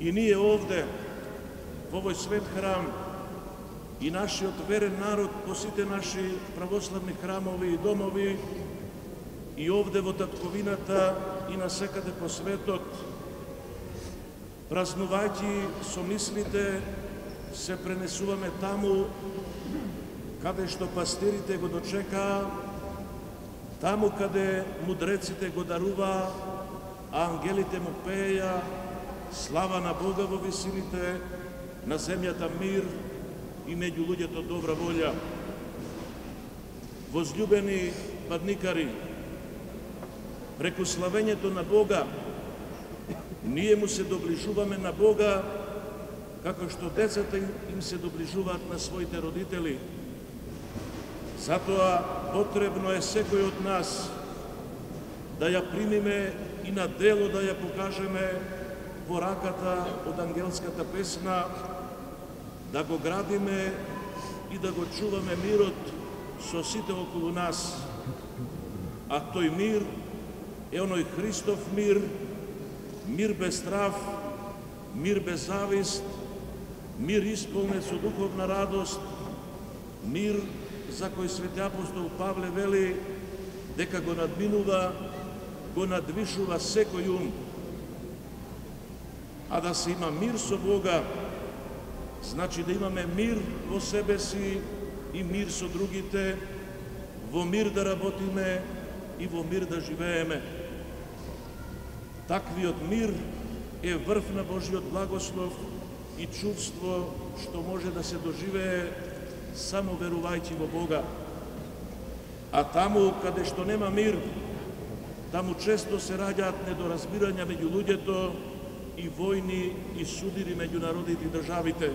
I nije ovde, v ovoj svet hram, i naši odveren narod posite naši pravoslavni hramovi i domovi, i ovde vo tatkoviната и насекаде по светот, празнувајќи со мислите, се пренесуваме таму каде што пастирите го дочекаа, таму каде мудреците го даруваа, а ангелите му пееја, слава на Бога во висините, на земјата мир и меѓу луѓето добра волја. Возлюбени падникари, преку славењето на Бога, ние му се доближуваме на Бога, како што децата им се доближуваат на своите родители. Затоа потребно е секој од нас да ја примиме и на дело да ја покажеме пораката од ангелската песна, да го градиме и да го чуваме мирот со сите околу нас. А тој мир е оној Христов мир, мир без страв, мир без завист, мир исполнен со духовна радост, мир за кој свети апостол Павле вели дека го надминува, го надвишува секој ум. А да се има мир со Бога, значи да имаме мир во себе си и мир со другите, во мир да работиме и во мир да живееме. Таквиот мир е врв на Божиот благослов и чувство што може да се доживее само верувајќи во Бога. А таму каде што нема мир, таму често се раѓаат недоразбирања меѓу луѓето и војни и судири меѓу народите и државите.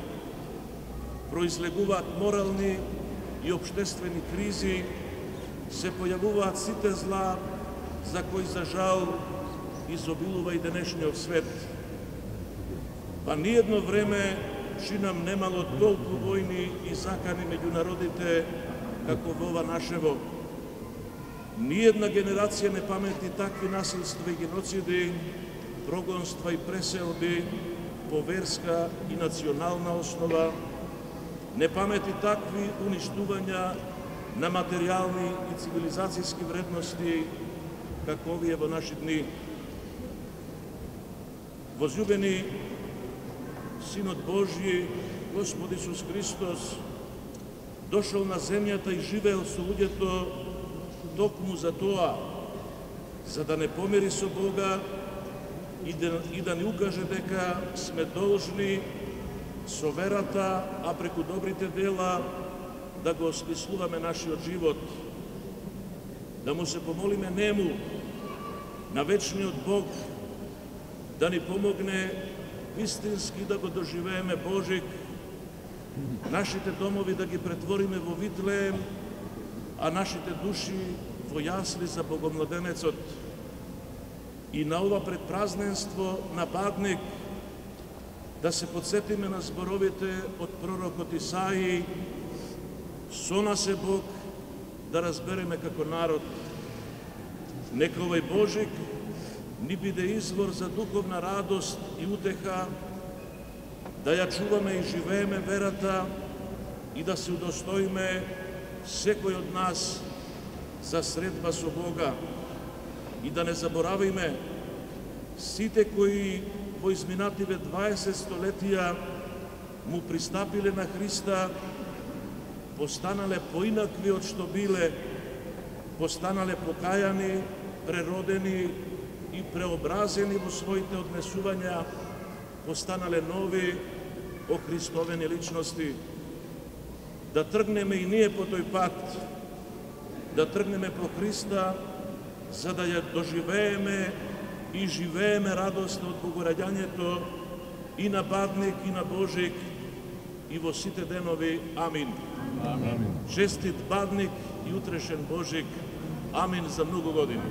Произлегуваат морални и обштествени кризи, се појавуваат сите зла за кои за жал изобилува и денешниот свет. Па ниедно време чинам немало толку војни и закани меѓу народите како во ова нашево. Ниедна генерација не памети такви насилства и геноциди, прогонства и преселби по верска и национална основа, не памети такви уништувања на материјални и цивилизацијски вредности како овие во наши дни. Возлюбени, Синот Божји, Господ Исус Христос, дошол на земјата и живеел со луѓето токму за тоа, за да не помири со Бога и да ни укаже дека сме должни со верата, а преку добрите дела, да го осмислуваме нашиот живот, да му се помолиме нему, на вечниот Бог, да ни помогне вистински да го доживееме Божик, нашите домови да ги претвориме во Витлеем, а нашите души во јасли за Богомладенецот. И на ова предпразненство на Бадник да се подсетиме на зборовите од пророкот Исаии: со нас е Бог, да разбереме како народ. Нека овој Божик ни биде извор за духовна радост и утеха, да ја чуваме и живееме верата и да се удостоиме секој од нас за средба со Бога. И да не заборавиме сите кои во изминативе 20 столетија му пристапиле на Христа, постанале поинакви од што биле, постанале покајани, преродени и преобразени во своите однесувања, постанале нови, охристовени личности. Да тргнеме и ние по тој пат, да тргнеме по Христа, за да ја доживееме и живееме радоста од Богораѓањето и на Бадник, и на Божик, и во сите денови. Амин. Амин. Честит Бадник и утрешен Божик. Амин за многу години.